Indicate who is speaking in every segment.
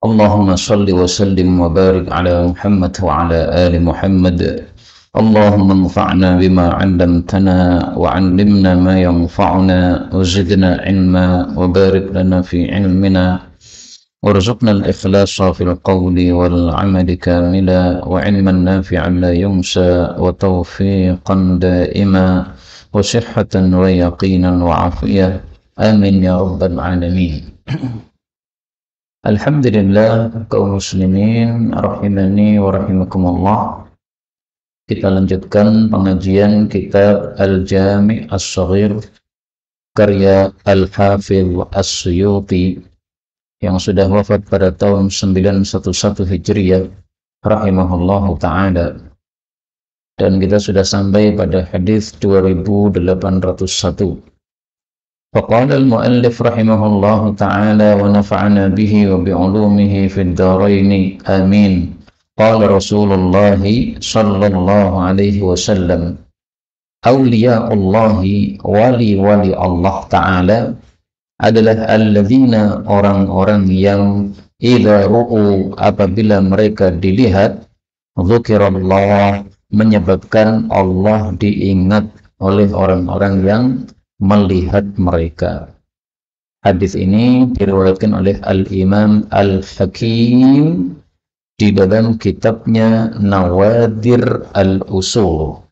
Speaker 1: اللهم صل وسلم وبارك على محمد وعلى آل محمد. اللهم انفعنا بما علمتنا وعلمنا ما ينفعنا وزدنا علما وبارك لنا في علمنا وارزقنا الإخلاص في القول والعمل كاملا وعلما نافعا لا ينسى وتوفيقا دائما وصحة ويقينا وعافية. آمين يا رب العالمين. Alhamdulillah kaum muslimin rahimani wa rahimakumullah. Kita lanjutkan pengajian kitab Al-Jami' As-Saghir karya Al-Hafidh As-Suyuti yang sudah wafat pada tahun 911 Hijriah rahimahullahu ta'ala. Dan kita sudah sampai pada hadis 2801. فقال المؤلف رحمه الله تعالى ونفعنا به وبعلومه في الدارين آمين. قال رسول الله صلى الله عليه وسلم أولياء الله wali Allah Ta'ala adalah alladzina orang-orang yang idza ru'u apabila mereka dilihat dzukirallah menyebabkan Allah diingat oleh orang-orang yang melihat mereka. Hadis ini diriwayatkan oleh Al-Imam Al-Hakim di dalam kitabnya Nawadir Al-Usul.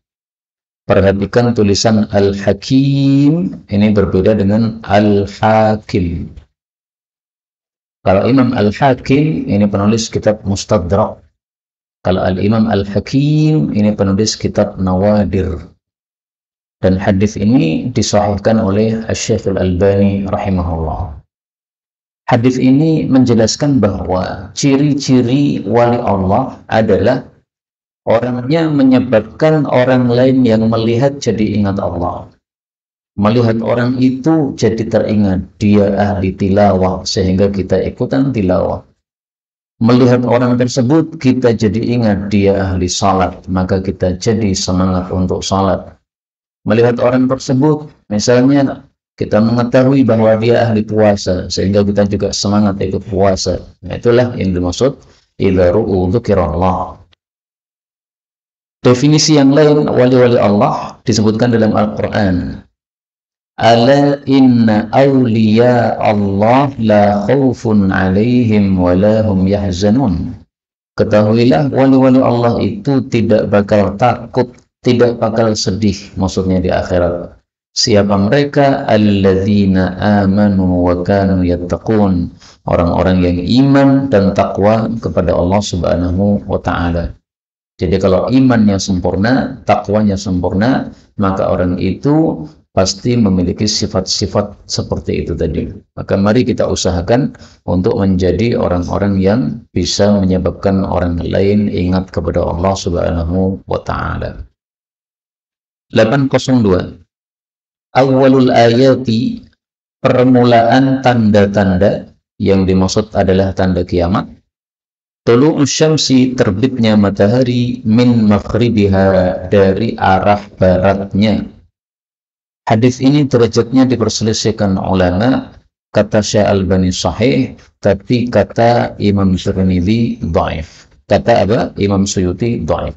Speaker 1: Perhatikan tulisan Al-Hakim ini berbeda dengan Al-Hakim. Kalau Imam Al-Hakim ini penulis kitab Mustadrak. Kalau Al-Imam Al-Hakim ini penulis kitab Nawadir. Dan hadis ini disahihkan oleh Asy-Syaikh Al-Albani rahimahullah. Hadis ini menjelaskan bahwa ciri-ciri wali Allah adalah orangnya menyebabkan orang lain yang melihat jadi ingat Allah. Melihat orang itu jadi teringat, dia ahli tilawah sehingga kita ikutan tilawah. Melihat orang tersebut kita jadi ingat dia ahli salat, maka kita jadi semangat untuk salat. Melihat orang tersebut, misalnya kita mengetahui bahwa dia ahli puasa, sehingga kita juga semangat ikut puasa. Nah, itulah yang dimaksud idza ru'u dzukirallah. Definisi yang lain wali-wali Allah disebutkan dalam Al-Quran. Ala inna awliya Allah la khawfun alaihim wa la hum yahzanun. Ketahuilah wali-wali Allah itu tidak bakal takut, tidak bakal sedih, maksudnya di akhirat. Siapa mereka? Alladzina amanu wa kanu yattaqun. Orang-orang yang iman dan takwa kepada Allah Subhanahu wa ta'ala. Jadi kalau imannya sempurna, takwanya sempurna, maka orang itu pasti memiliki sifat-sifat seperti itu tadi. Maka mari kita usahakan untuk menjadi orang-orang yang bisa menyebabkan orang lain ingat kepada Allah Subhanahu wa ta'ala. 802. Awwalul ayati, permulaan tanda-tanda, yang dimaksud adalah tanda kiamat. Tulu'us syamsi, terbitnya matahari, min maghribiha, dari arah baratnya. Hadis ini derajatnya diperselisihkan ulama. Kata Syekh Al-Albani sahih, tapi kata Imam Tirmidzi dhaif. Kata apa? Imam Suyuti dhaif.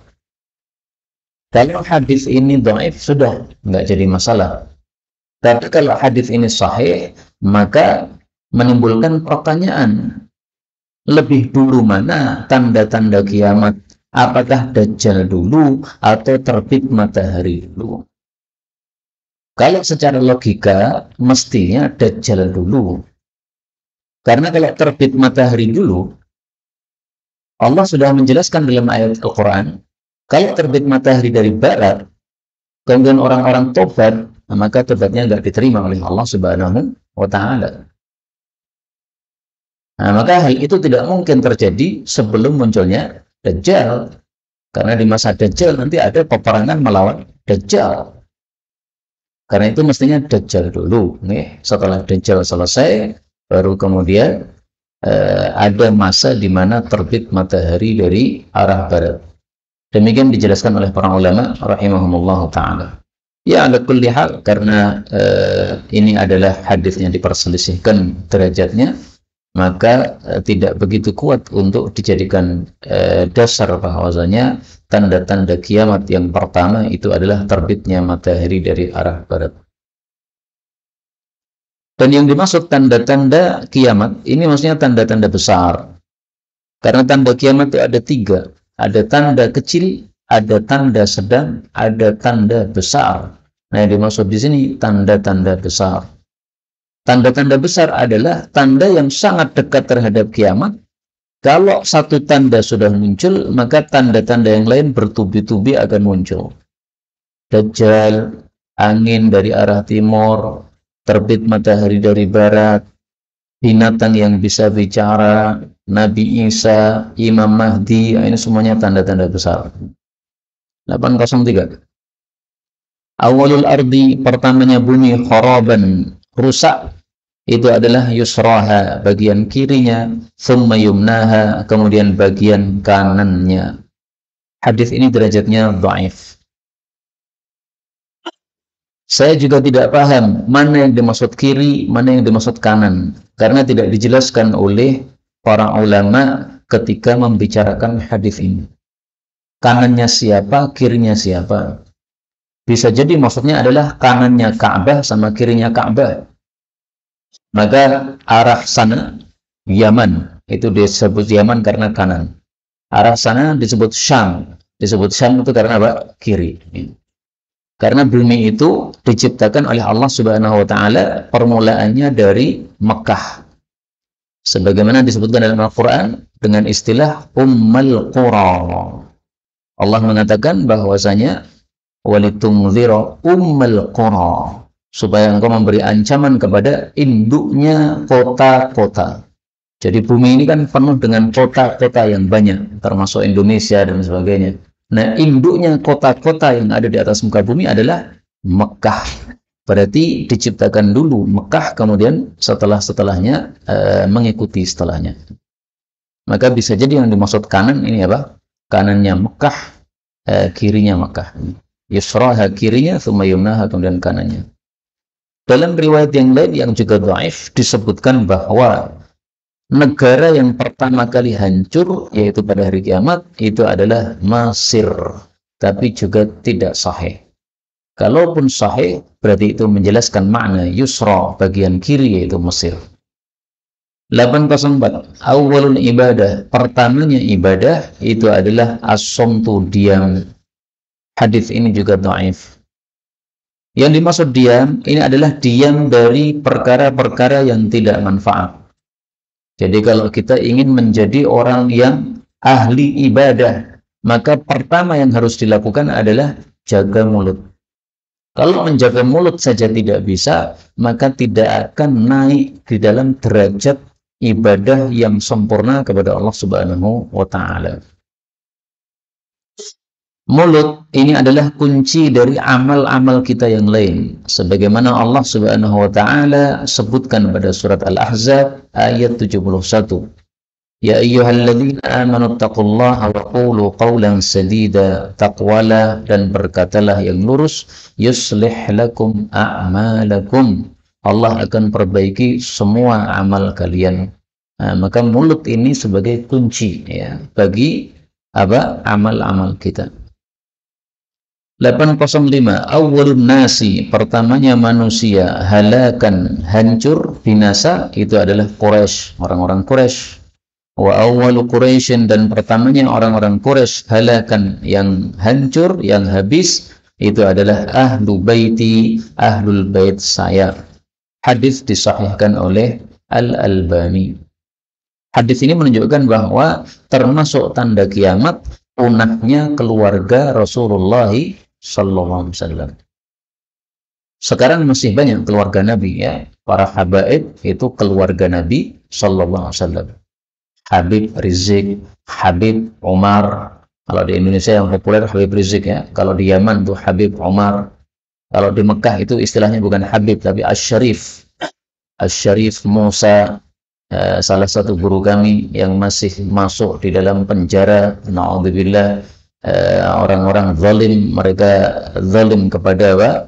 Speaker 1: Kalau hadis ini dhaif sudah nggak jadi masalah. Tapi kalau hadis ini sahih, maka menimbulkan pertanyaan. Lebih dulu mana tanda-tanda kiamat? Apakah Dajjal dulu atau terbit matahari dulu? Kalau secara logika, mestinya Dajjal dulu. Karena kalau terbit matahari dulu, Allah sudah menjelaskan dalam ayat Al-Quran, kalau terbit matahari dari barat, kemudian orang-orang tobat, maka tobatnya nggak diterima oleh Allah Subhanahu wa ta'ala. Nah, maka hal itu tidak mungkin terjadi sebelum munculnya Dajjal. Karena di masa Dajjal nanti ada peperangan melawan Dajjal. Karena itu mestinya Dajjal dulu. Nih, setelah Dajjal selesai, baru kemudian ada masa di mana terbit matahari dari arah barat. Demikian dijelaskan oleh para ulama rahimahumullah ta'ala. Ya, ala kulli hal, karena ini adalah hadis yang diperselisihkan derajatnya, maka tidak begitu kuat untuk dijadikan dasar bahwasanya tanda-tanda kiamat yang pertama itu adalah terbitnya matahari dari arah barat. Dan yang dimaksud tanda-tanda kiamat ini maksudnya tanda-tanda besar. Karena tanda kiamat itu ada 3. Ada tanda kecil, ada tanda sedang, ada tanda besar. Nah, yang dimaksud di sini tanda-tanda besar. Tanda-tanda besar adalah tanda yang sangat dekat terhadap kiamat. Kalau satu tanda sudah muncul, maka tanda-tanda yang lain bertubi-tubi akan muncul. Dajjal, angin dari arah timur, terbit matahari dari barat, binatang yang bisa bicara, Nabi Isa, Imam Mahdi, ini semuanya tanda-tanda besar. 803. Awalul ardi, pertamanya bumi, kharaban, rusak, itu adalah yusraha, bagian kirinya, thumma yumnaha, kemudian bagian kanannya. Hadis ini derajatnya dhaif. Saya juga tidak paham mana yang dimaksud kiri, mana yang dimaksud kanan, karena tidak dijelaskan oleh para ulama ketika membicarakan hadis ini. Kanannya siapa, kirinya siapa? Bisa jadi maksudnya adalah kanannya Ka'bah sama kirinya Ka'bah. Maka arah sana Yaman, itu disebut Yaman karena kanan. Arah sana disebut Syam. Disebut Syam itu karena apa? Kiri. Karena bumi itu diciptakan oleh Allah Subhanahu wa taala permulaannya dari Mekah. Sebagaimana disebutkan dalam Al-Qur'an dengan istilah Ummul Qura. Allah mengatakan bahwasanya walitunzira Ummul Qura, supaya engkau memberi ancaman kepada induknya kota-kota. Jadi bumi ini kan penuh dengan kota-kota yang banyak, termasuk Indonesia dan sebagainya. Nah, induknya kota-kota yang ada di atas muka bumi adalah Mekah. Berarti diciptakan dulu Mekah, kemudian setelahnya mengikuti setelahnya. Maka bisa jadi yang dimaksud kanan ini apa? Kanannya Mekah, kirinya Mekah. Yusraha kirinya, thumma yumnaha, kemudian kanannya. Dalam riwayat yang lain yang juga dhaif disebutkan bahwa negara yang pertama kali hancur, yaitu pada hari kiamat, itu adalah Mesir. Tapi juga tidak sahih. Kalaupun sahih, berarti itu menjelaskan makna yusra, bagian kiri, yaitu Mesir. 804. Awalul ibadah, pertamanya ibadah, itu adalah as-somtu, diam. Hadis ini juga dhaif. Yang dimaksud diam, ini adalah diam dari perkara-perkara yang tidak manfaat. Jadi kalau kita ingin menjadi orang yang ahli ibadah, maka pertama yang harus dilakukan adalah jaga mulut. Kalau menjaga mulut saja tidak bisa, maka tidak akan naik di dalam derajat ibadah yang sempurna kepada Allah Subhanahu wa taala. Mulut ini adalah kunci dari amal-amal kita yang lain. Sebagaimana Allah Subhanahu wa taala sebutkan pada surat Al-Ahzab ayat 71. Ya ayyuhalladzina amanu taqullaha wa qulu qawlan sadida, taqwalah dan berkatalah yang lurus, yuslih lakum a'malakum. Allah akan perbaiki semua amal kalian. Nah, maka mulut ini sebagai kunci ya bagi apa? Amal-amal kita. 805. Awwalun nasi, pertamanya manusia, halakan, hancur, binasa, itu adalah Quraisy, orang-orang Quraisy. Wa awwalu Quraisyin, dan pertamanya orang-orang Quraisy, halakan, yang hancur, yang habis, itu adalah ahlu baiti, ahlul bait saya. Hadis disahihkan oleh Al-Albani. Hadis ini menunjukkan bahwa termasuk tanda kiamat punahnya keluarga Rasulullah Sallallahu Alaihi Wasallam. Sekarang masih banyak keluarga Nabi ya, para habaib itu keluarga Nabi Sallallahu Alaihi Wasallam. Habib Rizik, Habib Umar. Kalau di Indonesia yang populer Habib Rizik ya. Kalau di Yaman itu Habib Umar. Kalau di Mekah itu istilahnya bukan Habib tapi Asy-Syarif. Asy-Syarif Musa, salah satu guru kami yang masih masuk di dalam penjara, na'udzubillah. Orang-orang zalim, mereka zalim kepada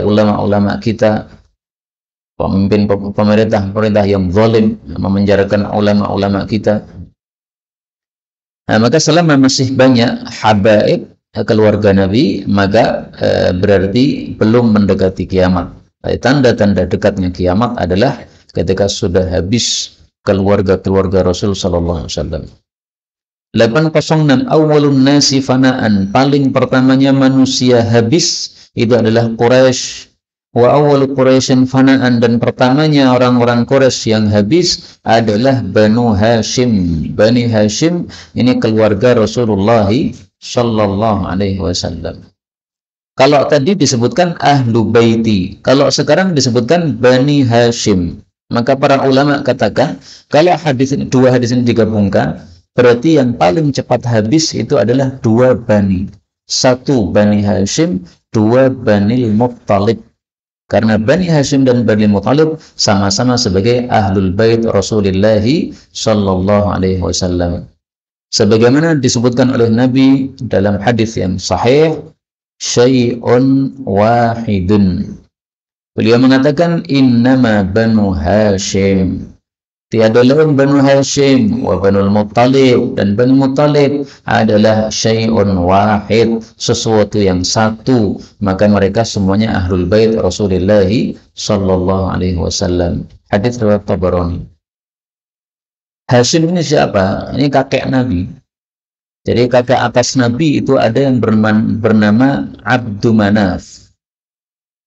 Speaker 1: ulama-ulama kita. pemerintah yang zalim, memenjarakan ulama-ulama kita. Nah, maka selama masih banyak habaib keluarga Nabi, maka berarti belum mendekati kiamat. Tanda-tanda dekatnya kiamat adalah ketika sudah habis keluarga-keluarga Rasul sallallahu alaihi wasallam. 806 awalun nasi fanaan, paling pertamanya manusia habis itu adalah Quraisy. Wa awal Quraisyin fanaan, dan pertamanya orang-orang Quraisy yang habis adalah Banu Hashim. Bani Hashim ini keluarga Rasulullah sallallahu alaihi wasallam. Kalau tadi disebutkan Ahlu Baiti, kalau sekarang disebutkan Bani Hashim. Maka para ulama katakan kalau dua hadis ini digabungkan, berarti yang paling cepat habis itu adalah dua bani. Satu Bani Hashim, dua Bani Muttalib. Karena Bani Hashim dan Bani Muttalib sama-sama sebagai Ahlul Bait Rasulullah sallallahu alaihi wasallam. Sebagaimana disebutkan oleh Nabi dalam hadis yang sahih, syai'un wahidun. Beliau mengatakan innama Banu Hashim, tiada lain Banu Hashim wa Banul Muttalib, dan Banu Muttalib adalah syai'un wahid, sesuatu yang satu. Maka mereka semuanya Ahlul Bait Rasulullah sallallahu alaihi wasallam. Hadis riwayat Tabarani. Hashim ini siapa? Ini kakek Nabi. Jadi kakek atas Nabi itu ada yang bernama Abdu Manaf.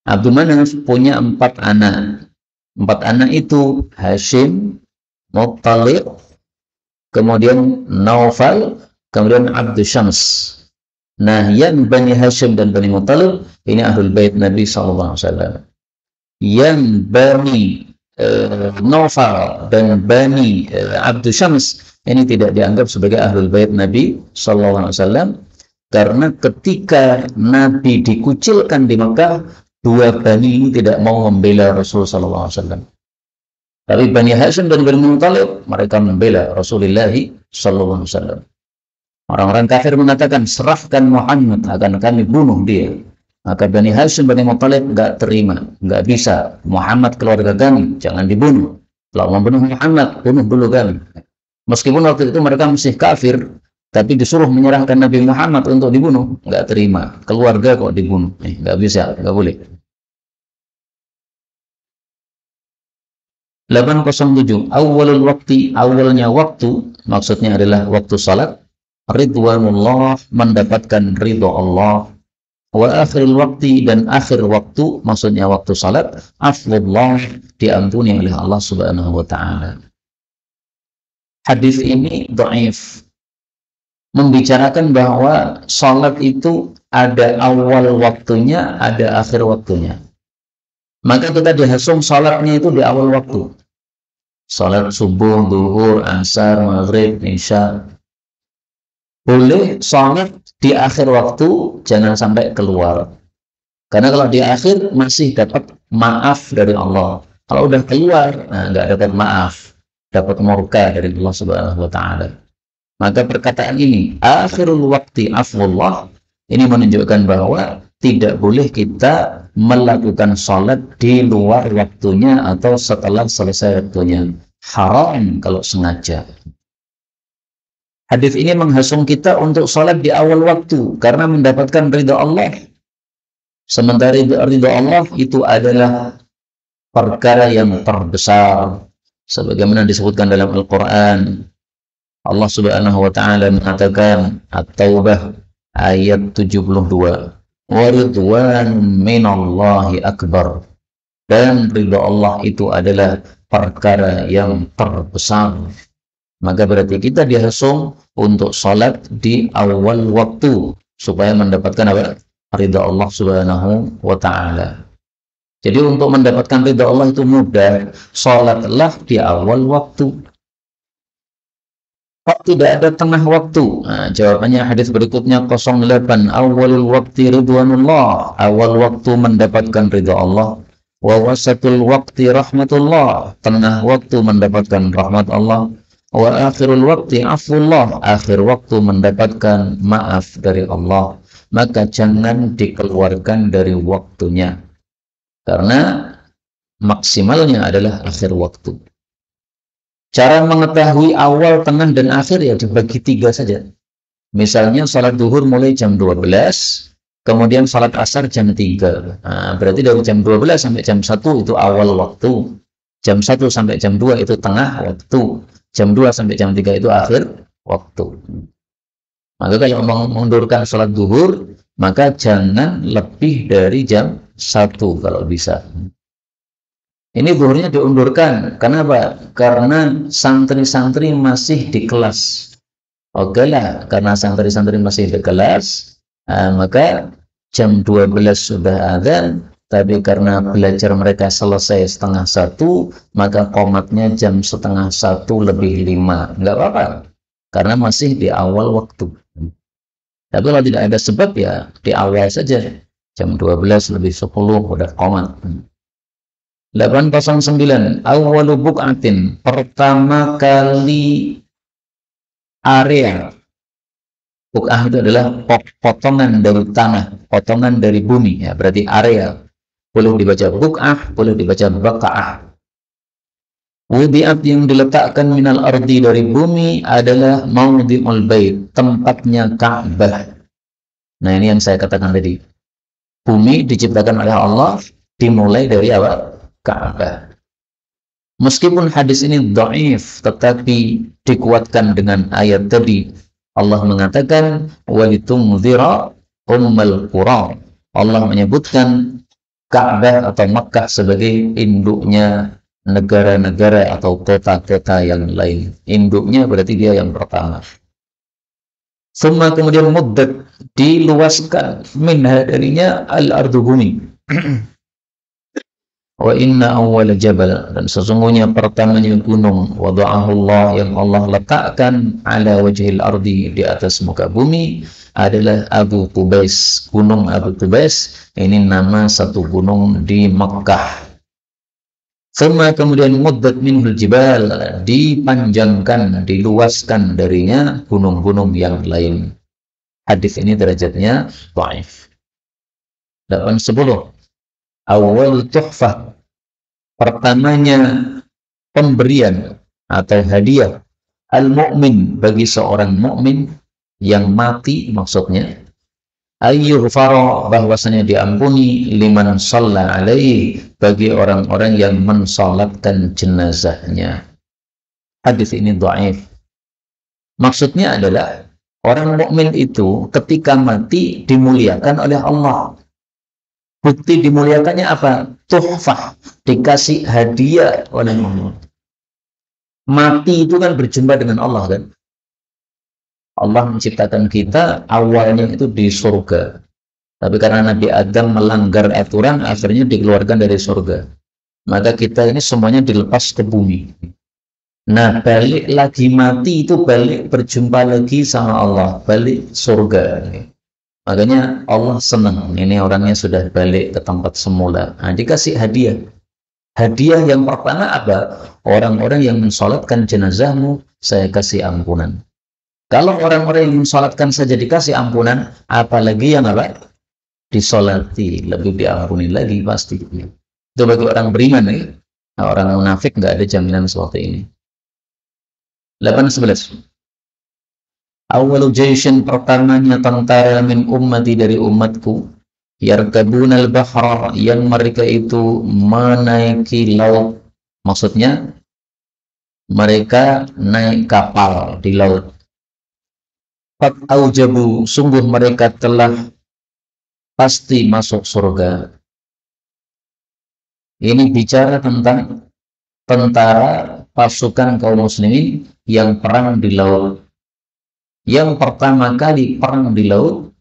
Speaker 1: Abdu Manaf punya 4 anak. 4 anak itu Hashim, Muttalib, kemudian Naufal, kemudian Abdu Syams. Nah, yang Bani Hashim dan Bani Muttalib ini Ahlul Bait Nabi SAW. Yang Bani Naufal dan Bani Abdu Syams ini tidak dianggap sebagai Ahlul Bait Nabi SAW, karena ketika Nabi dikucilkan di Mekah, dua Bani ini tidak mau membela Rasulullah SAW. Tapi Bani Hashim dan Bani Muttalib mereka membela Rasulullah SAW. Orang-orang kafir mengatakan, serahkan Muhammad, akan kami bunuh dia. Maka Bani Hashim, Bani Muttalib nggak terima, nggak bisa. Muhammad keluarga kami, jangan dibunuh. Kalau membunuh Muhammad, bunuh dulu kami. Meskipun waktu itu mereka masih kafir, tapi disuruh menyerahkan Nabi Muhammad untuk dibunuh, nggak terima. Keluarga kok dibunuh, nggak bisa, nggak boleh. 807 awalul waktu, awalnya waktu, maksudnya adalah waktu salat. Ridwanullah, mendapatkan ridho Allah. Wa akhirul waktu, dan akhir waktu, maksudnya waktu salat. Afdullah, diampuni oleh Allah subhanahu wa ta'ala. Hadis ini dhaif, membicarakan bahwa salat itu ada awal waktunya, ada akhir waktunya. Maka kita dihasung salatnya itu di awal waktu. Salat subuh, zuhur, asar, maghrib, isya. Boleh salat di akhir waktu, jangan sampai keluar. Karena kalau di akhir masih dapat maaf dari Allah. Kalau udah keluar, nah, nggak dapat maaf, dapat murka dari Allah Subhanahu wa ta'ala. Maka perkataan ini, akhirul waktu afwullah, ini menunjukkan bahwa tidak boleh kita melakukan sholat di luar waktunya atau setelah selesai waktunya. Haram kalau sengaja. Hadis ini menghasung kita untuk sholat di awal waktu karena mendapatkan ridha Allah. Sementara ridha Allah itu adalah perkara yang terbesar, sebagaimana disebutkan dalam Al-Quran. Allah Subhanahu wa ta'ala mengatakan, At-Taubah ayat 72, wa ridwanun minallahi akbar, dan ridha Allah itu adalah perkara yang terbesar. Maka berarti kita dihasung untuk salat di awal waktu supaya mendapatkan apa? Ridha Allah Subhanahu wa ta'ala. Jadi untuk mendapatkan ridha Allah itu mudah, salatlah di awal waktu. Kok tidak ada tengah waktu? Nah, jawabannya hadis berikutnya 08 awalul waktu ridwanullah, awal waktu mendapatkan ridha Allah. Wa wasatul waktu rahmatullah, tengah waktu mendapatkan rahmat Allah. Wa akhirul waktu afullah, akhir waktu mendapatkan maaf dari Allah. Maka jangan dikeluarkan dari waktunya, karena maksimalnya adalah akhir waktu. Cara mengetahui awal, tengah, dan akhir ya dibagi 3 saja. Misalnya salat duhur mulai jam 12, kemudian salat asar jam 3. Nah, berarti dari jam 12 sampai jam 1 itu awal waktu. Jam 1 sampai jam 2 itu tengah waktu. Jam 2 sampai jam 3 itu akhir waktu. Maka kalau mengundurkan salat duhur, maka jangan lebih dari jam 1 kalau bisa. Ini zuhurnya diundurkan. Kenapa? Karena santri-santri masih di kelas. Oke lah, karena santri-santri masih di kelas, maka jam 12 sudah adzan, tapi karena belajar mereka selesai setengah 1, maka qomatnya jam setengah 1 lebih 5. Enggak apa-apa, karena masih di awal waktu. Tapi kalau tidak ada sebab ya di awal saja. Jam 12 lebih 10 udah qomat. 809 awwalu buq'atin, pertama kali area. Buq'ah itu adalah potongan dari tanah, potongan dari bumi ya, berarti area. Boleh dibaca buq'ah, boleh dibaca baqa'ah. Wudi'at yang diletakkan minal ardi dari bumi adalah maudhi'ul bait, tempatnya Ka'bah. Nah, ini yang saya katakan tadi. Bumi diciptakan oleh Allah, dimulai dari apa? Ka'bah. Meskipun hadis ini dhaif, tetapi dikuatkan dengan ayat tadi. Allah mengatakan walitunzira ummal qura. Allah menyebutkan Ka'bah atau Makkah sebagai induknya negara-negara atau kota-kota yang lain. Induknya berarti dia yang pertama. Semua kemudian muddat, diluaskan minha darinya al-ardu bumi. Wa inna awwal jabal, dan sesungguhnya pertamanya gunung, wada'ahu Allah, yang Allah letakkan ala wajhil ardi, di atas muka bumi, adalah Abu Qubais, gunung Abu Qubais. Ini nama satu gunung di Makkah. Sama kemudian muddat minhul jibal, dipanjangkan, diluaskan darinya gunung-gunung yang lain. Hadis ini derajatnya dhaif. 810 awal tuhfah, pertamanya pemberian atau hadiah al-mu'min, bagi seorang mukmin yang mati, maksudnya ayyughfara, bahwasanya diampuni, liman shalla alaihi, bagi orang-orang yang mensalatkan jenazahnya. Hadis ini dhaif. Maksudnya adalah orang mukmin itu ketika mati dimuliakan oleh Allah. Bukti dimuliakannya apa? Tuhfah, dikasih hadiah oleh Allah. Mati itu kan berjumpa dengan Allah kan. Allah menciptakan kita awalnya itu di surga. Tapi karena Nabi Adam melanggar aturan, akhirnya dikeluarkan dari surga. Maka kita ini semuanya dilepas ke bumi. Nah, balik lagi mati itu balik berjumpa lagi sama Allah, balik surga. Makanya Allah senang, ini orangnya sudah balik ke tempat semula. Nah, dikasih hadiah. Hadiah yang pertama apa? Orang-orang yang mensolatkan jenazahmu, saya kasih ampunan. Kalau orang-orang yang mensolatkan saja dikasih ampunan, apalagi yang apa? Disolati, lebih diampuni lagi pasti. Itu bagi orang beriman ya. Nah, orang munafik nggak ada jaminan seperti ini. 811 awalu jaishin, pertamanya tentara, min ummati, dari umatku, yarkabunal bahra, yang mereka itu menaiki laut. Maksudnya mereka naik kapal di laut. Qad aujabu, sungguh mereka telah pasti masuk surga. Ini bicara tentang tentara pasukan kaum muslimin yang perang di laut. Yang pertama kali perang di laut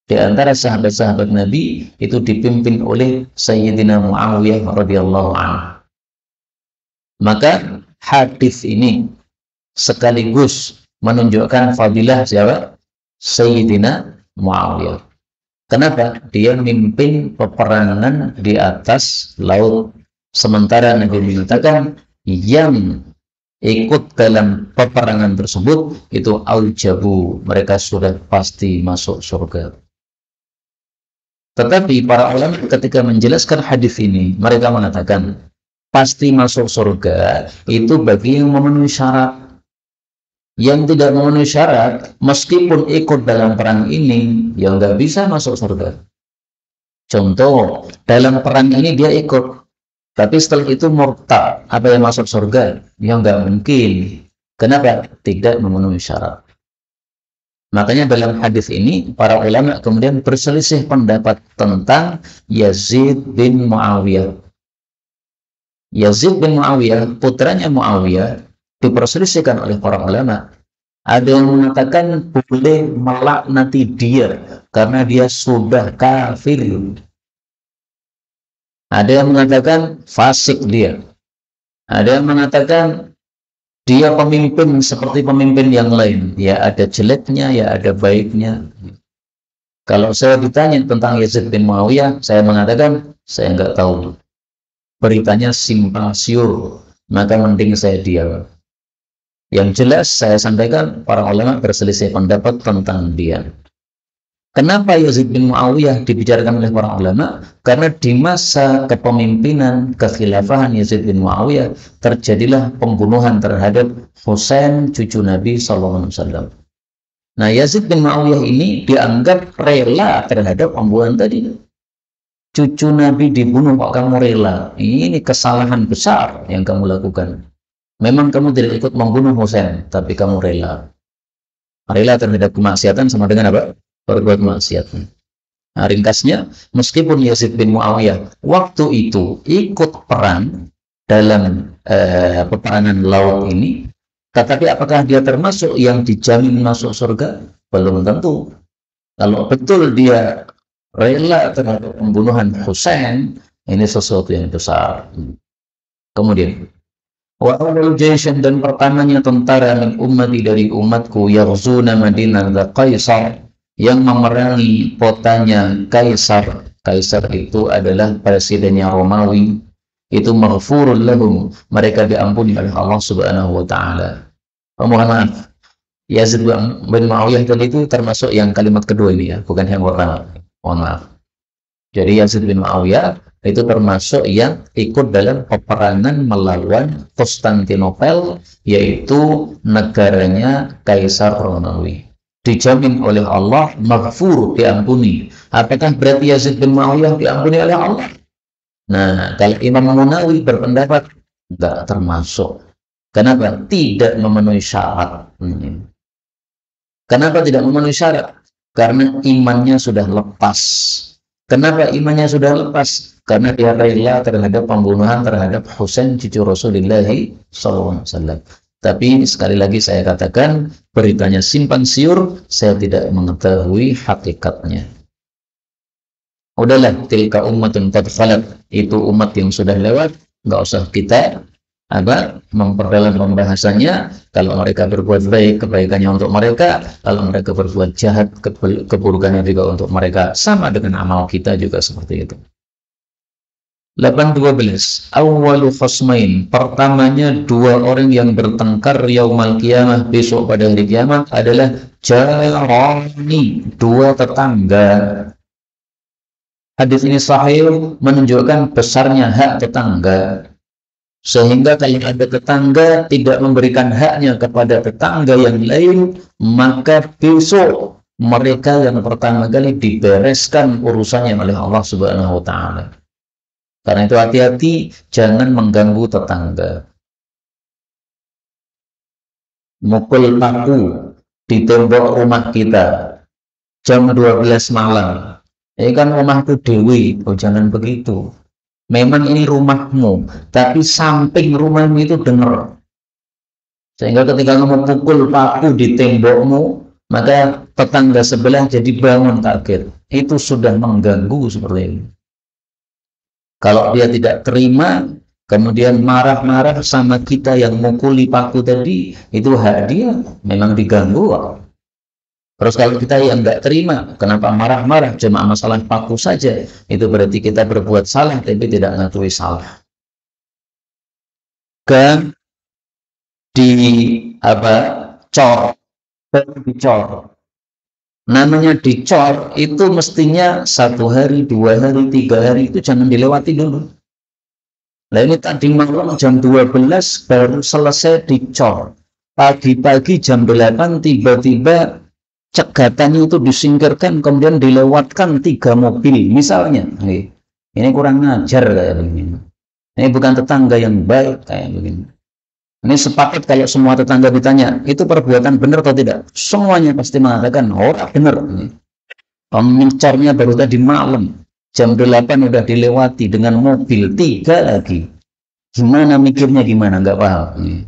Speaker 1: di antara sahabat-sahabat Nabi itu dipimpin oleh Sayyidina Muawiyah radhiyallahu anhu. Maka hadis ini sekaligus menunjukkan fadilah siapa? Sayyidina Muawiyah. Kenapa? Dia memimpin peperangan di atas laut. Sementara Nabi mengatakan yang ikut dalam peperangan tersebut itu aujabu, mereka sudah pasti masuk surga. Tetapi para ulama ketika menjelaskan hadis ini, mereka mengatakan pasti masuk surga itu bagi yang memenuhi syarat. Yang tidak memenuhi syarat, meskipun ikut dalam perang ini, ya nggak bisa masuk surga. Contoh, dalam perang ini dia ikut, tapi setelah itu murtad, apa yang masuk surga? Ya nggak mungkin. Kenapa? Tidak memenuhi syarat. Makanya dalam hadis ini, para ulama kemudian berselisih pendapat tentang Yazid bin Muawiyah. Yazid bin Muawiyah, putranya Muawiyah, diperselisihkan oleh para ulama. Ada yang mengatakan boleh melaknati dia karena dia sudah kafir. Ada yang mengatakan fasik dia. Ada yang mengatakan dia pemimpin seperti pemimpin yang lain. Ya ada jeleknya, ya ada baiknya. Kalau saya ditanya tentang Yazid bin Muawiyah, saya mengatakan saya nggak tahu. Beritanya simpang siur, maka mending saya diam. Yang jelas saya sampaikan para ulama berselisih pendapat tentang dia. Kenapa Yazid bin Muawiyah dibicarakan oleh para ulama? Karena di masa kepemimpinan kekhilafahan Yazid bin Muawiyah terjadilah pembunuhan terhadap Husain cucu Nabi SAW. Nah, Yazid bin Muawiyah ini dianggap rela terhadap pembunuhan tadi. Cucu Nabi dibunuh kok kamu rela? Ini kesalahan besar yang kamu lakukan. Memang kamu tidak ikut membunuh Husain, tapi kamu rela. Rela terhadap kemaksiatan sama dengan apa? Berbuat maksiat. Nah, ringkasnya, meskipun Yazid bin Muawiyah waktu itu ikut perang dalam peperangan laut ini, tetapi apakah dia termasuk yang dijamin masuk surga? Belum tentu. Kalau betul dia rela terhadap pembunuhan Husain, ini sesuatu yang besar. Kemudian, wa awal jaishan, dan pertamanya tentara min ummati dari umatku yaghzuna Madinah Qaisar, yang memerangi kotanya Kaisar. Kaisar itu adalah presidennya Romawi. Itu maghfurul lahum, mereka diampuni oleh Allah Subhanahu wa taala. Mohon maaf, Yazid bin Muawiyah tadi itu termasuk yang kalimat kedua ini ya, bukan yang pertama. Mohon maaf. Jadi Yazid bin Muawiyah itu termasuk yang ikut dalam peperangan melawan Konstantinopel, yaitu negaranya Kaisar Romawi. Dijamin oleh Allah, maghfur, diampuni. Apakah berarti Yazid bin Muawiyah diampuni oleh Allah? Nah, kalau Imam Munawi berpendapat enggak termasuk. Kenapa? Tidak memenuhi syarat. Kenapa tidak memenuhi syarat? Karena imannya sudah lepas. Kenapa imannya sudah lepas? Karena dia rela terhadap pembunuhan terhadap Husain cucu Rasulullah SAW. Tapi sekali lagi saya katakan, beritanya simpang siur, saya tidak mengetahui hakikatnya. Udahlah, tilka ummatun qad khalat, itu umat yang sudah lewat, nggak usah kita memperdalam pembahasannya. Kalau mereka berbuat baik, kebaikannya untuk mereka. Kalau mereka berbuat jahat, keburukannya juga untuk mereka. Sama dengan amal kita juga seperti itu. 8.12. Awwalu khasmain, pertamanya dua orang yang bertengkar yaumal qiyamah, besok pada hari kiamat, adalah jarani, dua tetangga. Hadis ini sahih, menunjukkan besarnya hak tetangga. Sehingga kalau ada tetangga tidak memberikan haknya kepada tetangga yang lain, maka besok mereka yang pertama kali dibereskan urusannya oleh Allah Subhanahu wa taala. Karena itu hati-hati, jangan mengganggu tetangga. Mukul paku di tembok rumah kita jam 12 malam. Ini kan rumahku dewi, oh jangan begitu. Memang ini rumahmu, tapi samping rumahmu itu dengar. Sehingga ketika kamu pukul paku di tembokmu, maka tetangga sebelah jadi bangun kaget. Itu sudah mengganggu seperti ini. Kalau dia tidak terima, kemudian marah-marah sama kita yang mukuli paku tadi, itu hak dia, memang diganggu. Terus kalau kita yang nggak terima, kenapa marah-marah, cuma masalah paku saja, itu berarti kita berbuat salah, tapi tidak mengakui salah. Kan dicor, dicor. Namanya dicor itu mestinya 1 hari, 2 hari, 3 hari itu jangan dilewati dulu. Nah ini tadi malam jam 12 baru selesai dicor. Pagi-pagi jam 8 tiba-tiba cegatannya itu disingkirkan, kemudian dilewatkan 3 mobil misalnya. Ini kurang ajar kayak begini. Ini bukan tetangga yang baik kayak begini. Ini sepakat kalau semua tetangga ditanya, itu perbuatan benar atau tidak? Semuanya pasti mengatakan, oh benar. Mencornya baru tadi malam. Jam 8 udah dilewati dengan mobil 3 lagi. Gimana mikirnya gimana? Nggak paham.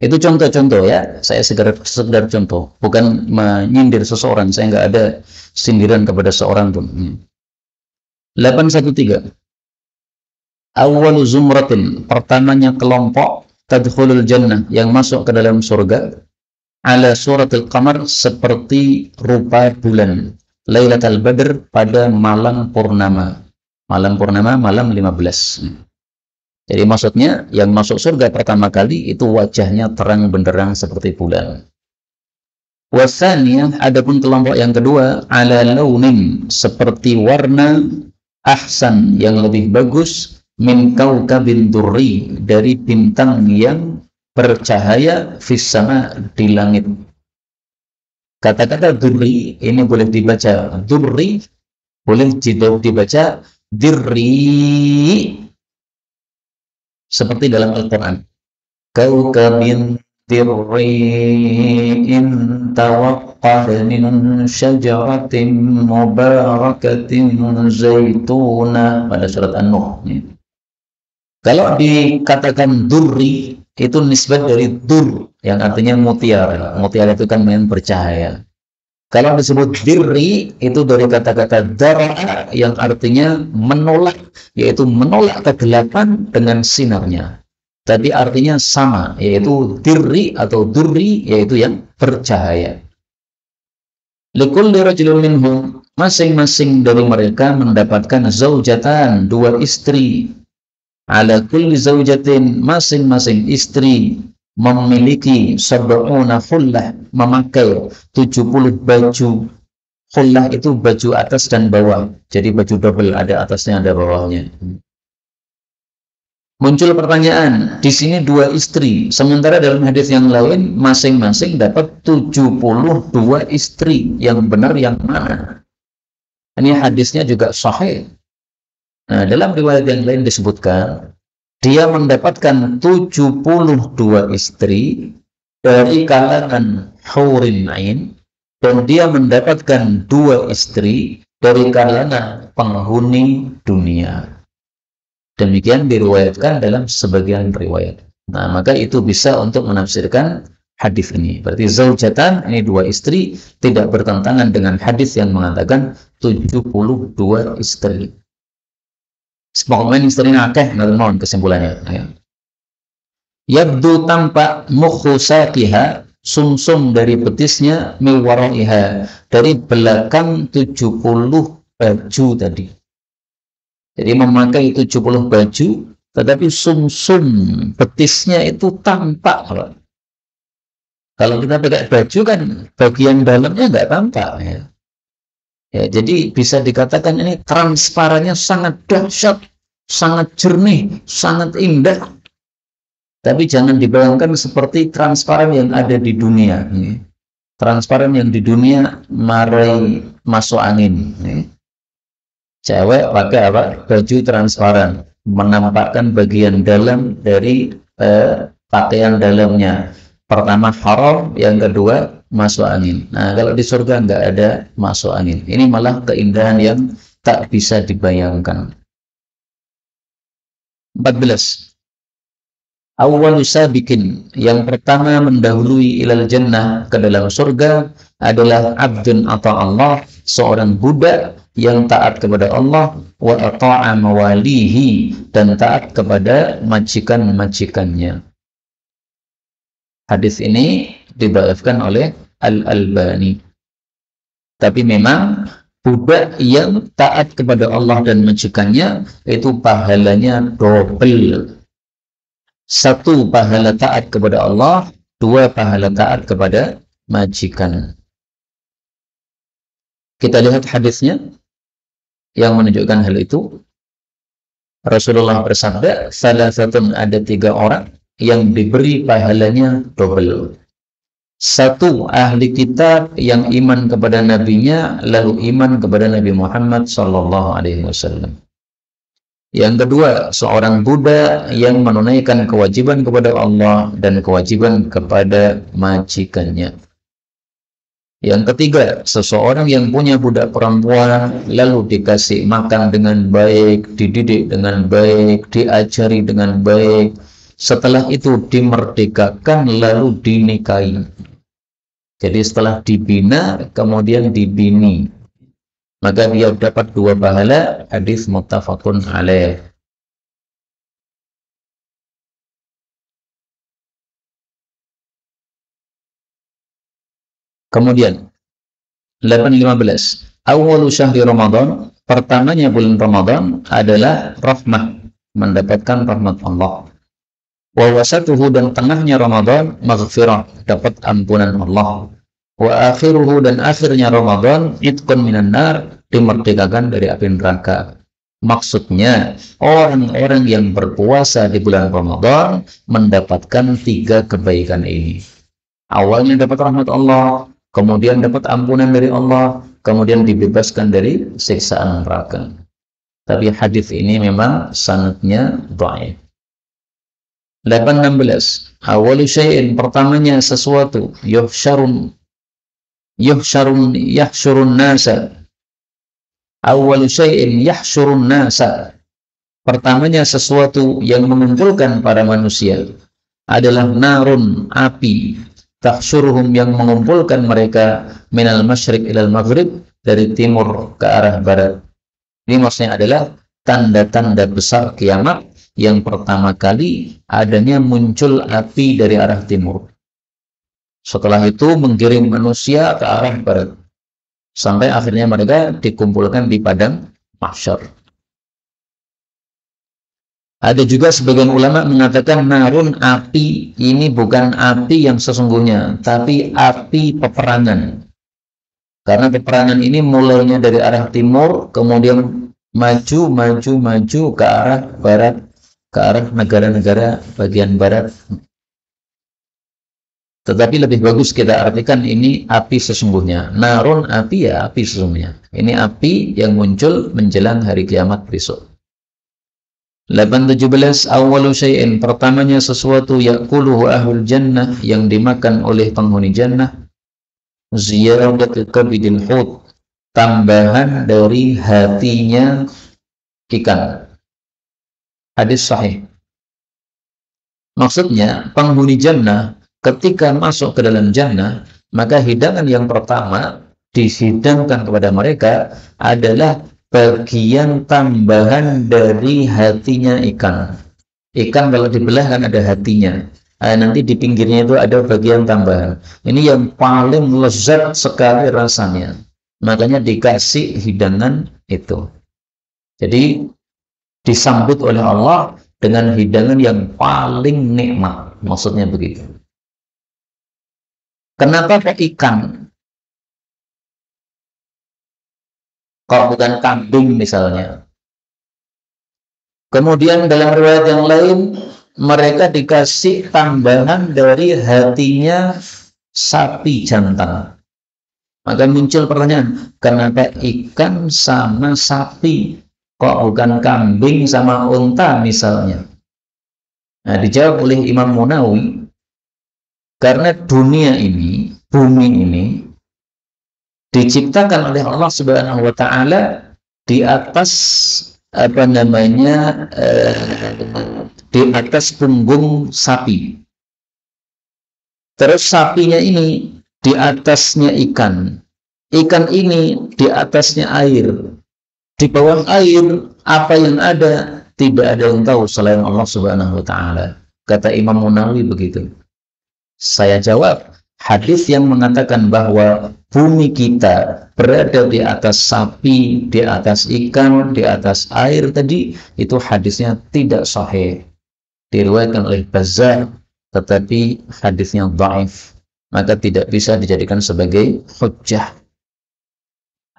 Speaker 1: Itu contoh-contoh ya. Saya sekedar contoh. Bukan menyindir seseorang. Saya nggak ada sindiran kepada seorang pun. 813. Awwalu zumratin. Pertamanya kelompok tadkhulul jannah, yang masuk ke dalam surga, ala suratul qamar, seperti rupa bulan, Lailatul Badr, pada malam purnama. Malam purnama, malam 15. Jadi maksudnya yang masuk surga pertama kali itu wajahnya terang benderang seperti bulan. Wasaniyah, adapun kelompok yang kedua, ala launin, seperti warna, ahsan, yang lebih bagus, min kaukabin durri, dari bintang yang bercahaya, fis sama, di langit. Kata-kata durri ini boleh dibaca durri, boleh dibaca dirri, seperti dalam Al-Quran. Kaukabin dirri'in tawaqqad min syajaratin mubarakatin zaituna, pada surat An-Nuh. Kalau dikatakan durri, itu nisbat dari dur, yang artinya mutiara. Mutiara itu kan memang bercahaya. Kalau disebut dirri, itu dari kata-kata dara, yang artinya menolak, yaitu menolak kegelapan dengan sinarnya. Tadi artinya sama, yaitu dirri atau durri, yaitu yang bercahaya. Likulli rajulin minhum, masing-masing dari mereka mendapatkan zaujatan, 2 istri. Ala kulli zaujatin, masing-masing istri memiliki sab'una khullah, memakai 70 baju. Khullah itu baju atas dan bawah, jadi baju double, ada atasnya ada bawahnya. Muncul pertanyaan, di sini 2 istri, sementara dalam hadis yang lain masing-masing dapat 72 istri. Yang benar yang mana? Ini hadisnya juga sahih. Nah, dalam riwayat yang lain disebutkan, dia mendapatkan 72 istri dari kalangan hurin ain, dan dia mendapatkan 2 istri dari kalangan penghuni dunia. Demikian diriwayatkan dalam sebagian riwayat. Nah, maka itu bisa untuk menafsirkan hadis ini. Berarti zaujatan, ini 2 istri, tidak bertentangan dengan hadis yang mengatakan 72 istri. Pokoknya istrinya akeh, mohon kesimpulannya. Yabdu, tampak, mukhu saqiha, sumsum dari betisnya, miwaraiha, dari belakang 70 baju tadi. Jadi memakai 70 baju, tetapi sumsum betisnya itu tampak. Kalau kita pakai baju kan bagian dalamnya nggak tampak. Ya, jadi bisa dikatakan ini transparannya sangat dahsyat, sangat jernih, sangat indah. Tapi jangan dibayangkan seperti transparan yang ada di dunia. Transparan yang di dunia marai masuk angin. Cewek pakai apa? Baju transparan, menampakkan bagian dalam dari pakaian dalamnya. Pertama haram, yang kedua masuk angin. Nah, kalau di surga nggak ada masuk angin. Ini malah keindahan yang tak bisa dibayangkan. 14. Awwalu sabiqin, yang pertama mendahului ilal jannah, ke dalam surga, adalah abdun atau Allah, seorang budak yang taat kepada Allah, wa ata'a mawalihi, dan taat kepada majikan-majikannya. Hadis ini didhaifkan oleh Al-Albani. Tapi memang budak yang taat kepada Allah dan majikannya itu pahalanya double. 1 pahala taat kepada Allah, 2 pahala taat kepada majikan. Kita lihat hadisnya yang menunjukkan hal itu. Rasulullah bersabda, salah satu ada 3 orang yang diberi pahalanya double. Satu, ahli kitab yang iman kepada nabinya, lalu iman kepada Nabi Muhammad SAW. Yang kedua, seorang budak yang menunaikan kewajiban kepada Allah dan kewajiban kepada majikannya. Yang ketiga, seseorang yang punya budak perempuan lalu dikasih makan dengan baik, dididik dengan baik, diajari dengan baik, setelah itu dimerdekakan lalu dinikahi. Jadi setelah dibina kemudian dibini, maka dia dapat 2 pahala. Hadis muttafaqun alaih. Kemudian 8.15, awwalu syahri Ramadan, pertamanya bulan Ramadan adalah rahmah, mendapatkan rahmat Allah. Wa wasatuhu, dan tengahnya Ramadan, maghfirah, dapat ampunan Allah. Wa akhiruhu, dan akhirnya Ramadan, itqun minan nar, dimerdekakan dari api neraka. Maksudnya, orang-orang yang berpuasa di bulan Ramadan mendapatkan 3 kebaikan ini. Awalnya dapat rahmat Allah, kemudian dapat ampunan dari Allah, kemudian dibebaskan dari siksaan neraka. Tapi hadis ini memang sanadnya dhaif. 8.16, awalu syai'in, pertamanya sesuatu, yahsyurun nasa. Awalu syai'in yahsyurun nasa, pertamanya sesuatu yang mengumpulkan para manusia adalah narun, api, tahsyuruhum, yang mengumpulkan mereka, minal masyriq ilal maghrib, dari timur ke arah barat. Ini maksudnya adalah tanda-tanda besar kiamat. Yang pertama kali adanya muncul api dari arah timur. Setelah itu menggiring manusia ke arah barat, sampai akhirnya mereka dikumpulkan di padang mahsyar. Ada juga sebagian ulama mengatakan narun, api ini bukan api yang sesungguhnya, tapi api peperangan. Karena peperangan ini mulainya dari arah timur, kemudian maju ke arah barat, ke arah negara-negara bagian barat. Tetapi lebih bagus kita artikan ini api sesungguhnya. Narun, api, ya api sesungguhnya. Ini api yang muncul menjelang hari kiamat besok. 8.17, awalu syai'in, pertamanya sesuatu, yakuluhu ahlul jannah, yang dimakan oleh penghuni jannah, ziyadatu kabidil hut, tambahan dari hatinya ikan. Hadis sahih. Maksudnya, penghuni jannah ketika masuk ke dalam jannah, maka hidangan yang pertama dihidangkan kepada mereka adalah bagian tambahan dari hatinya ikan. Ikan kalau dibelah kan ada hatinya. Nanti di pinggirnya itu ada bagian tambahan. Ini yang paling lezat sekali rasanya. Makanya dikasih hidangan itu. Jadi disambut oleh Allah dengan hidangan yang paling nikmat. Maksudnya begitu. Kenapa kok ikan? Kok bukan kambing misalnya? Kemudian dalam riwayat yang lain, mereka dikasih tambahan dari hatinya sapi jantan. Maka muncul pertanyaan, kenapa ikan sama sapi? Kok bukan kambing sama unta misalnya? Nah, dijawab oleh Imam Munawi, karena dunia ini, bumi ini, diciptakan oleh Allah Subhanahu wa Ta'ala di atas di atas punggung sapi. Terus sapinya ini di atasnya ikan. Ikan ini di atasnya air. Di bawah air apa yang ada? Tidak ada yang tahu selain Allah Subhanahu wa Ta'ala. Kata Imam Munawi begitu. Saya jawab, hadis yang mengatakan bahwa bumi kita berada di atas sapi, di atas ikan, di atas air tadi, itu hadisnya tidak sahih. Diriwayatkan oleh Bazzar, tetapi hadisnya dhaif. Maka tidak bisa dijadikan sebagai hujjah.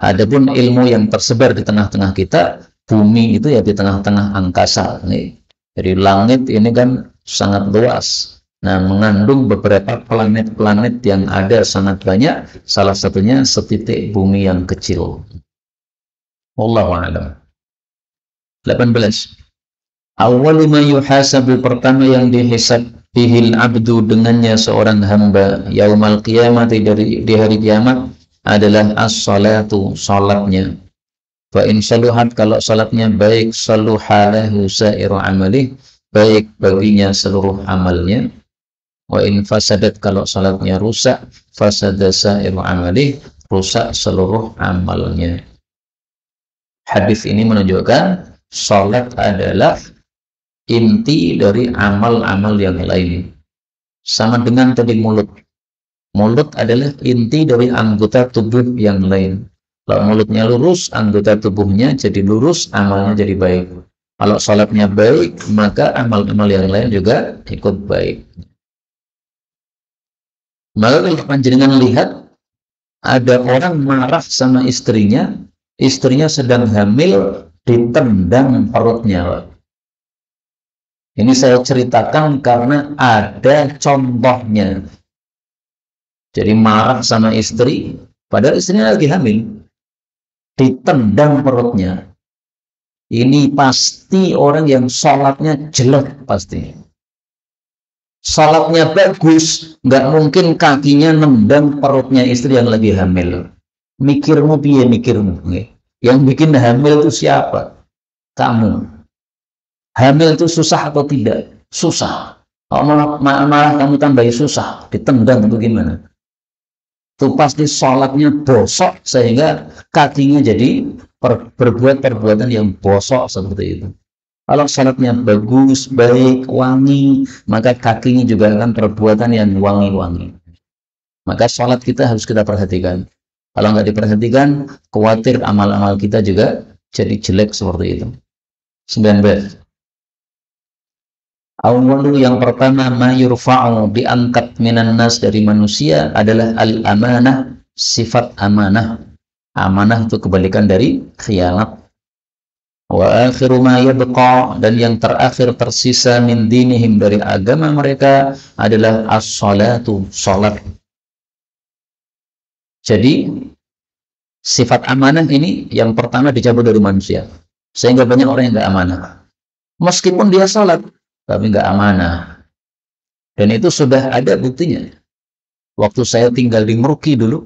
Speaker 1: Adapun ilmu yang tersebar di tengah-tengah kita, bumi itu ya di tengah-tengah angkasa nih. Jadi langit ini kan sangat luas. Nah, mengandung beberapa planet-planet yang ada sangat banyak, salah satunya setitik bumi yang kecil. Wallahu a'lam. 18. Awwalu ma yuhasabu, pertama yang dihisab bihil abdu, dengannya seorang hamba, yaumal qiyamati, di hari kiamat, adalah as-salatu, salatnya. Fa in saluhat, kalau salatnya baik, saluhalahu sairu amalih, baik baginya seluruh amalnya. Wa in fasadat, kalau salatnya rusak, fasada sairu amalih, rusak seluruh amalnya. Hadis ini menunjukkan salat adalah inti dari amal-amal yang lain. Sama dengan tadi mulut. Mulut adalah inti dari anggota tubuh yang lain. Kalau mulutnya lurus, anggota tubuhnya jadi lurus, amalnya jadi baik. Kalau salatnya baik, maka amal-amal yang lain juga ikut baik. Maka kalau panjenengan lihat, ada orang marah sama istrinya sedang hamil, ditendang perutnya. Ini saya ceritakan karena ada contohnya. Jadi marah sama istri, padahal istrinya lagi hamil, ditendang perutnya. Ini pasti orang yang sholatnya jelek pasti. Sholatnya bagus, nggak mungkin kakinya nendang perutnya istri yang lagi hamil. Mikirmu piye mikirmu? Yang bikin hamil itu siapa? Kamu. Hamil itu susah atau tidak? Susah. Kalau malah kamu tambahi susah, ditendang itu gimana? Itu pasti sholatnya bosok sehingga kakinya jadi berbuat perbuatan yang bosok seperti itu. Kalau sholatnya bagus, baik, wangi, maka kakinya juga akan perbuatan yang wangi-wangi. Maka sholat kita harus kita perhatikan. Kalau nggak diperhatikan, khawatir amal-amal kita juga jadi jelek seperti itu. 19. Awalu, yang pertama, ma yurfa'u, diangkat minan nas, dari manusia, adalah al-amanah, sifat amanah. Amanah itu kebalikan dari khianat. Wa akhiru ma yabqa, dan yang terakhir tersisa, min dinihim, dari agama mereka, adalah as-salatu, salat. Jadi sifat amanah ini yang pertama dicabut dari manusia, sehingga banyak orang yang nggak amanah. Meskipun dia salat, tapi nggak amanah. Dan itu sudah ada buktinya. Waktu saya tinggal di Merauke dulu,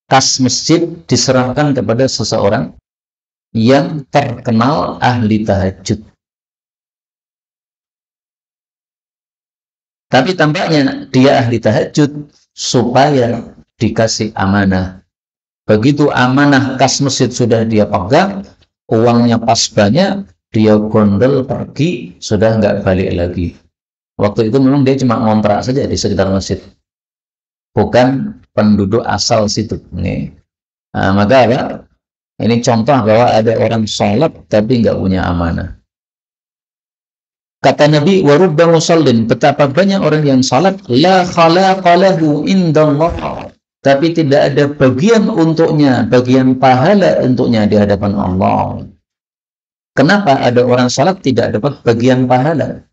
Speaker 1: kas masjid diserahkan kepada seseorang yang terkenal ahli tahajud. Tapi tampaknya dia ahli tahajud supaya dikasih amanah. Begitu amanah kas masjid sudah dia pegang, uangnya pas banyak, dia gondol pergi, sudah nggak balik lagi. Waktu itu memang dia cuma ngontrak saja di sekitar masjid, bukan penduduk asal situ. Nah, maka apa? Ini contoh bahwa ada orang sholat tapi nggak punya amanah. Kata Nabi, warubba musallin, betapa banyak orang yang sholat, la khalaqa lahu indallah, tapi tidak ada bagian untuknya, bagian pahala untuknya di hadapan Allah. Kenapa ada orang sholat tidak dapat bagian pahala?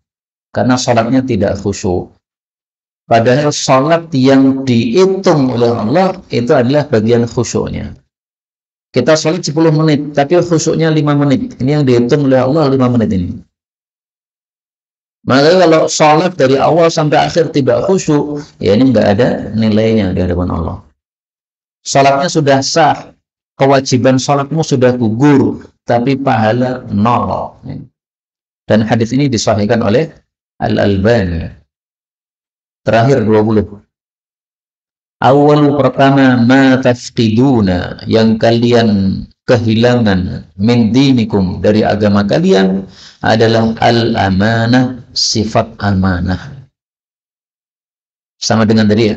Speaker 1: Karena sholatnya tidak khusyuk. Padahal sholat yang dihitung oleh Allah itu adalah bagian khusyuknya. Kita sholat 10 menit, tapi khusyuknya 5 menit. Ini yang dihitung oleh Allah 5 menit ini. Maka kalau sholat dari awal sampai akhir tidak khusyuk, ya ini nggak ada nilainya di hadapan Allah. Sholatnya sudah sah, kewajiban sholatmu sudah gugur, tapi pahala nol. Dan hadis ini disahihkan oleh Al-Albani. Terakhir 20. Awal, pertama, ma tafqiduna, yang kalian kehilangan, min dinikum, dari agama kalian, adalah al-amanah, sifat amanah. Sama dengan tadi ya,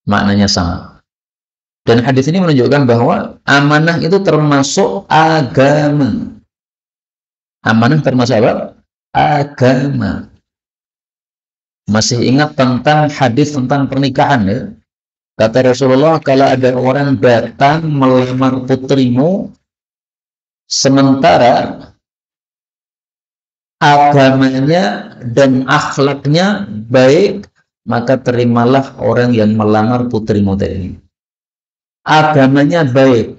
Speaker 1: maknanya sama. Dan hadis ini menunjukkan bahwa amanah itu termasuk agama. Amanah termasuk apa? Agama. Masih ingat tentang hadis tentang pernikahan ya? Kata Rasulullah, kalau ada orang datang melamar putrimu, sementara agamanya dan akhlaknya baik, maka terimalah orang yang melamar putrimu tadi. Agamanya baik.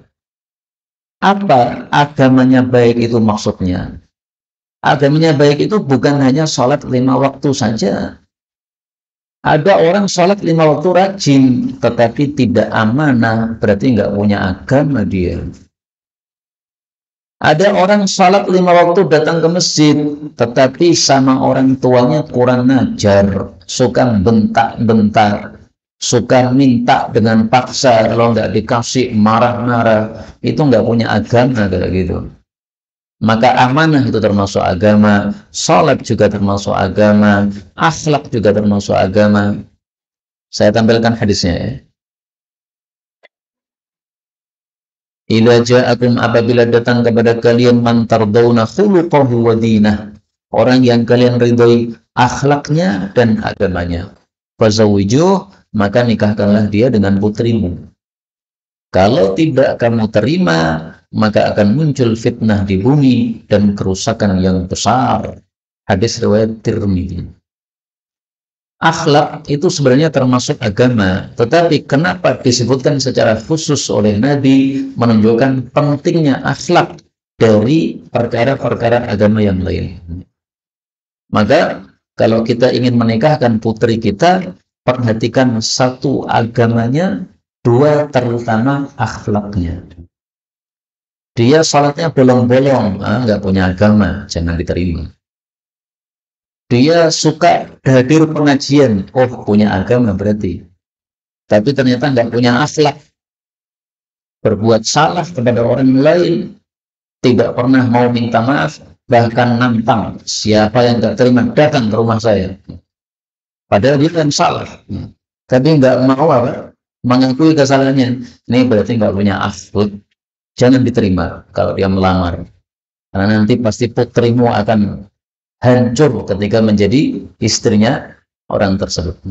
Speaker 1: Apa agamanya baik itu maksudnya? Agamanya baik itu bukan hanya sholat 5 waktu saja. Ada orang sholat 5 waktu rajin, tetapi tidak amanah, berarti nggak punya agama dia. Ada orang sholat 5 waktu datang ke masjid, tetapi sama orang tuanya kurang ajar, suka bentak-bentak, suka minta dengan paksa, kalau nggak dikasih marah-marah, itu nggak punya agama kayak gitu. Maka amanah itu termasuk agama, sholat juga termasuk agama, akhlak juga termasuk agama. Saya tampilkan hadisnya ya. Idza ja'akum, apabila datang kepada kalian man tardawna khuluquhu wa dinah, orang yang kalian ridhoi akhlaknya dan agamanya, fazawwijuh, maka nikahkanlah dia dengan putrimu. Kalau tidak kamu terima, maka akan muncul fitnah di bumi dan kerusakan yang besar. Hadis riwayat Tirmidzi. Akhlak itu sebenarnya termasuk agama, tetapi kenapa disebutkan secara khusus oleh Nabi, menunjukkan pentingnya akhlak dari perkara-perkara agama yang lain. Maka kalau kita ingin menikahkan putri kita, perhatikan satu, agamanya, dua, terutama akhlaknya. Dia salatnya bolong-bolong, nggak punya agama, jangan diterima. Dia suka hadir pengajian, oh punya agama berarti. Tapi ternyata nggak punya akhlak, berbuat salah kepada orang lain, tidak pernah mau minta maaf, bahkan nantang siapa yang nggak terima datang ke rumah saya. Padahal dia kan salah, tapi nggak mau apa, mengakui kesalahannya. Ini berarti nggak punya akhlak. Jangan diterima kalau dia melamar, karena nanti pasti putrimu akan hancur ketika menjadi istrinya orang tersebut.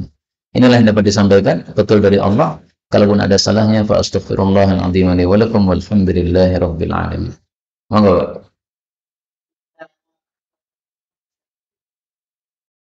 Speaker 1: Inilah yang dapat disampaikan, betul dari Allah. Kalaupun ada salahnya, fa astaghfirullahal azim li wa lakum walhamdulillahi rabbil alamin. Monggo.